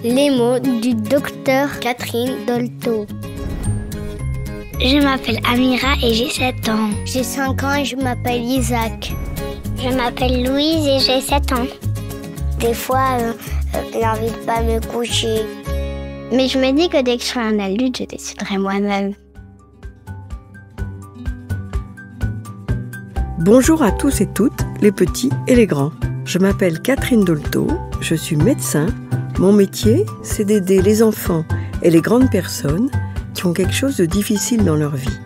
Les mots du docteur Catherine Dolto. Je m'appelle Amira et j'ai 7 ans. J'ai 5 ans et je m'appelle Isaac. Je m'appelle Louise et j'ai 7 ans. Des fois, j'ai envie de pas me coucher. Mais je me dis que dès que je serai un adulte, je déciderai moi-même. Bonjour à tous et toutes, les petits et les grands. Je m'appelle Catherine Dolto, je suis médecin. Mon métier, c'est d'aider les enfants et les grandes personnes qui ont quelque chose de difficile dans leur vie.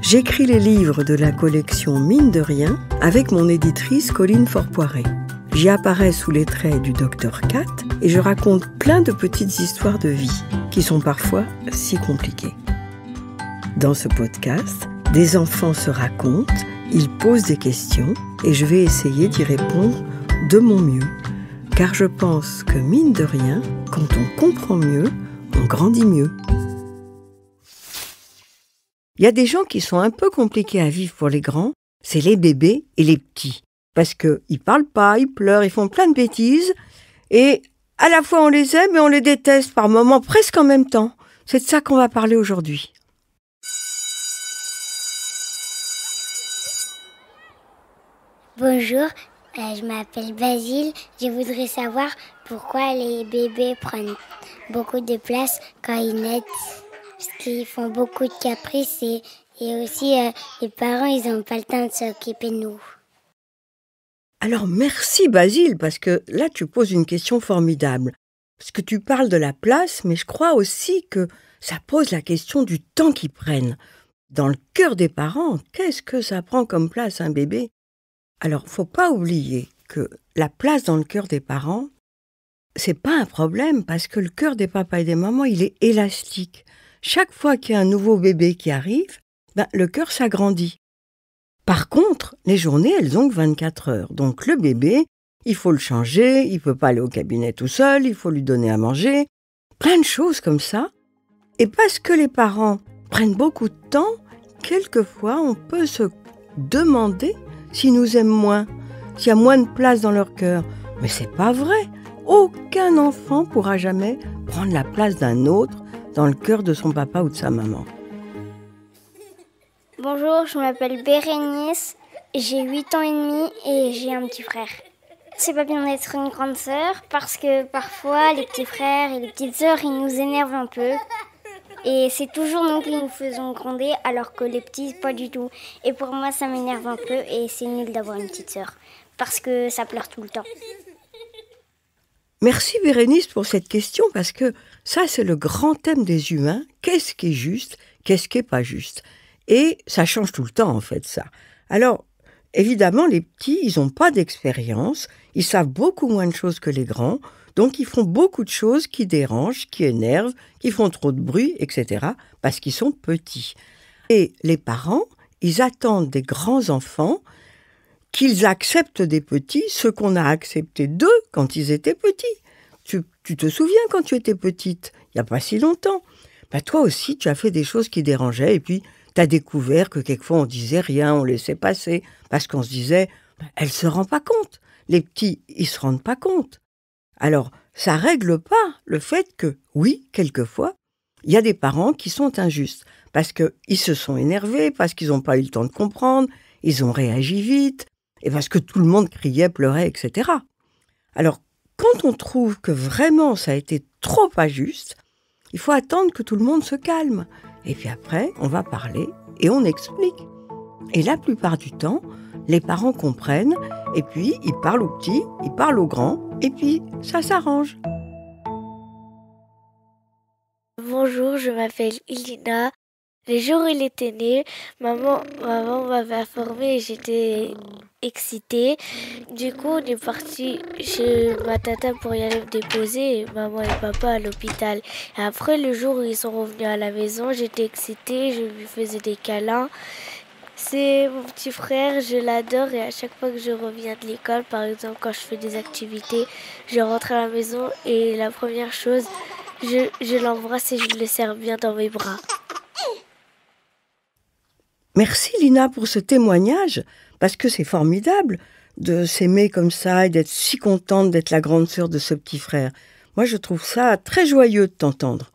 J'écris les livres de la collection Mine de rien avec mon éditrice Colline Forpoiré. J'y apparais sous les traits du docteur Cat et je raconte plein de petites histoires de vie qui sont parfois si compliquées. Dans ce podcast, des enfants se racontent, ils posent des questions et je vais essayer d'y répondre de mon mieux. Car je pense que mine de rien, quand on comprend mieux, on grandit mieux. Il y a des gens qui sont un peu compliqués à vivre pour les grands, c'est les bébés et les petits. Parce qu'ils parlent pas, ils pleurent, ils font plein de bêtises. Et à la fois on les aime et on les déteste par moments, presque en même temps. C'est de ça qu'on va parler aujourd'hui. Bonjour, je m'appelle Basile. Je voudrais savoir pourquoi les bébés prennent beaucoup de place quand ils naissent. Parce qu'ils font beaucoup de caprices et aussi les parents, ils n'ont pas le temps de s'occuper de nous. Alors merci Basile, parce que là tu poses une question formidable. Parce que tu parles de la place, mais je crois aussi que ça pose la question du temps qu'ils prennent. Dans le cœur des parents, qu'est-ce que ça prend comme place un bébé ? Alors, faut pas oublier que la place dans le cœur des parents, c'est pas un problème parce que le cœur des papas et des mamans, il est élastique. Chaque fois qu'il y a un nouveau bébé qui arrive, le cœur s'agrandit. Par contre, les journées, elles ont que 24 heures. Donc le bébé, il faut le changer, il peut pas aller au cabinet tout seul, il faut lui donner à manger. Plein de choses comme ça. Et parce que les parents prennent beaucoup de temps, quelquefois, on peut se demander s'ils nous aiment moins, s'il y a moins de place dans leur cœur. Mais c'est pas vrai. Aucun enfant pourra jamais prendre la place d'un autre dans le cœur de son papa ou de sa maman. Bonjour, je m'appelle Bérénice, j'ai 8 ans et demi et j'ai un petit frère. C'est pas bien d'être une grande sœur parce que parfois les petits frères et les petites sœurs, ils nous énervent un peu. Et c'est toujours nous qui nous faisons gronder alors que les petits, pas du tout. Et pour moi, ça m'énerve un peu et c'est nul d'avoir une petite sœur parce que ça pleure tout le temps. Merci Bérénice pour cette question parce que ça, c'est le grand thème des humains. Qu'est-ce qui est juste ? Qu'est-ce qui n'est pas juste ? Et ça change tout le temps, en fait, ça. Alors, évidemment, les petits, ils n'ont pas d'expérience, ils savent beaucoup moins de choses que les grands, donc ils font beaucoup de choses qui dérangent, qui énervent, qui font trop de bruit, etc., parce qu'ils sont petits. Et les parents, ils attendent des grands enfants qu'ils acceptent des petits, ce qu'on a accepté d'eux quand ils étaient petits. Tu te souviens quand tu étais petite, il n'y a pas si longtemps. Toi aussi, tu as fait des choses qui dérangeaient, et puis tu as découvert que quelquefois on disait rien, on laissait passer, parce qu'on se disait, elle ne se rend pas compte. Les petits, ils ne se rendent pas compte. Alors, ça ne règle pas le fait que, oui, quelquefois, il y a des parents qui sont injustes, parce qu'ils se sont énervés, parce qu'ils n'ont pas eu le temps de comprendre, ils ont réagi vite, et parce que tout le monde criait, pleurait, etc. Alors, quand on trouve que vraiment ça a été trop injuste, il faut attendre que tout le monde se calme. Et puis après, on va parler et on explique. Et la plupart du temps, les parents comprennent, et puis ils parlent aux petits, ils parlent aux grands, et puis ça s'arrange. Bonjour, je m'appelle Ilina. Le jour où il était né, maman m'avait informée et j'étais excitée. Du coup, on est parti chez ma tata pour y aller me déposer, maman et papa à l'hôpital. Et après, le jour où ils sont revenus à la maison, j'étais excitée, je lui faisais des câlins. C'est mon petit frère, je l'adore et à chaque fois que je reviens de l'école, par exemple quand je fais des activités, je rentre à la maison et la première chose, je l'embrasse et je le serre bien dans mes bras. Merci Lina pour ce témoignage, parce que c'est formidable de s'aimer comme ça et d'être si contente d'être la grande sœur de ce petit frère. Moi, je trouve ça très joyeux de t'entendre.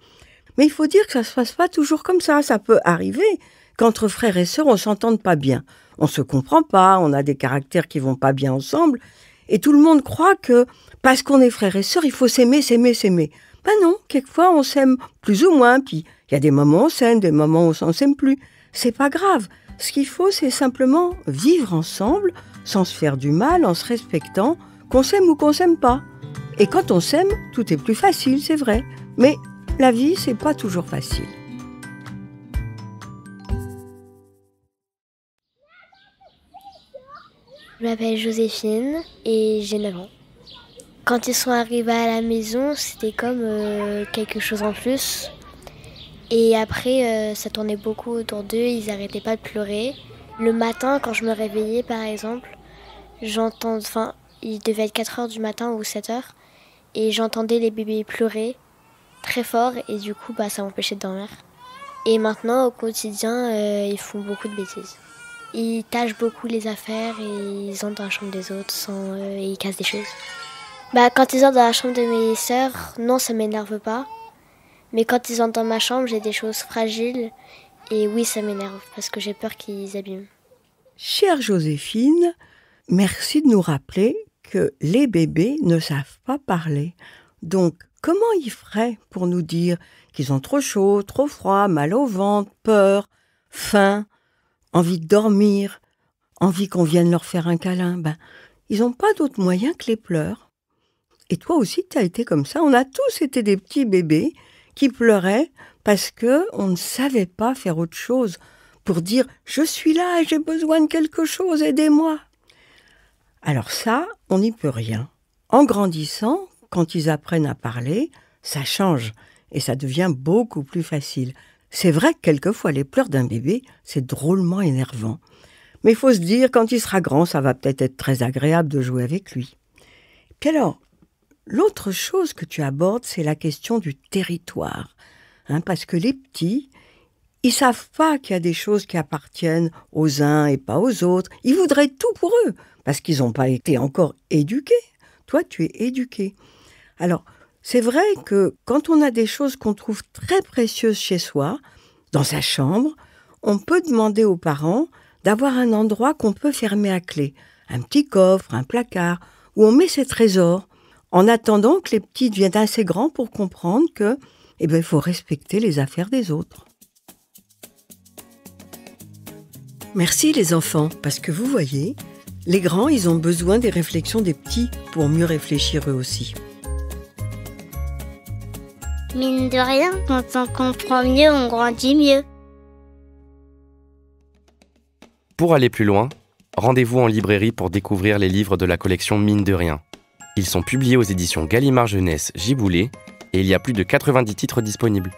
Mais il faut dire que ça ne se passe pas toujours comme ça. Ça peut arriver qu'entre frères et sœurs, on ne s'entende pas bien. On ne se comprend pas, on a des caractères qui ne vont pas bien ensemble. Et tout le monde croit que parce qu'on est frères et sœurs, il faut s'aimer, s'aimer, s'aimer. Ben non, quelquefois on s'aime plus ou moins, puis il y a des moments où on s'aime, des moments où on ne s'aime plus. C'est pas grave. Ce qu'il faut, c'est simplement vivre ensemble, sans se faire du mal, en se respectant, qu'on s'aime ou qu'on s'aime pas. Et quand on s'aime, tout est plus facile, c'est vrai. Mais la vie, c'est pas toujours facile. Je m'appelle Joséphine et j'ai 9 ans. Quand ils sont arrivés à la maison, c'était comme quelque chose en plus. Et après, ça tournait beaucoup autour d'eux, ils n'arrêtaient pas de pleurer. Le matin, quand je me réveillais par exemple, il devait être 4 heures du matin ou 7 heures, et j'entendais les bébés pleurer très fort, et du coup, ça m'empêchait de dormir. Et maintenant, au quotidien, ils font beaucoup de bêtises. Ils tâchent beaucoup les affaires et ils entrent dans la chambre des autres et ils cassent des choses. Quand ils entrent dans la chambre de mes sœurs, non, ça m'énerve pas. Mais quand ils entrent dans ma chambre, j'ai des choses fragiles et oui, ça m'énerve parce que j'ai peur qu'ils abîment. Chère Joséphine, merci de nous rappeler que les bébés ne savent pas parler. Donc, comment ils feraient pour nous dire qu'ils ont trop chaud, trop froid, mal au ventre, peur, faim, envie de dormir, envie qu'on vienne leur faire un câlin? Ils n'ont pas d'autre moyen que les pleurs. Et toi aussi, tu as été comme ça. On a tous été des petits bébés qui pleuraient parce qu'on ne savait pas faire autre chose pour dire « Je suis là, j'ai besoin de quelque chose, aidez-moi ». Alors ça, on n'y peut rien. En grandissant, quand ils apprennent à parler, ça change et ça devient beaucoup plus facile. C'est vrai que quelquefois, les pleurs d'un bébé, c'est drôlement énervant. Mais il faut se dire, quand il sera grand, ça va peut-être être très agréable de jouer avec lui. Puis alors, l'autre chose que tu abordes, c'est la question du territoire. Parce que les petits, ils savent pas qu'il y a des choses qui appartiennent aux uns et pas aux autres. Ils voudraient tout pour eux, parce qu'ils n'ont pas été encore éduqués. Toi, tu es éduqué. Alors, c'est vrai que quand on a des choses qu'on trouve très précieuses chez soi, dans sa chambre, on peut demander aux parents d'avoir un endroit qu'on peut fermer à clé. Un petit coffre, un placard, où on met ses trésors, en attendant que les petits deviennent assez grands pour comprendre que, il faut respecter les affaires des autres. Merci les enfants, parce que vous voyez, les grands, ils ont besoin des réflexions des petits pour mieux réfléchir eux aussi. Mine de rien, quand on comprend mieux, on grandit mieux. Pour aller plus loin, rendez-vous en librairie pour découvrir les livres de la collection Mine de rien. Ils sont publiés aux éditions Gallimard Jeunesse Giboulet et il y a plus de 90 titres disponibles.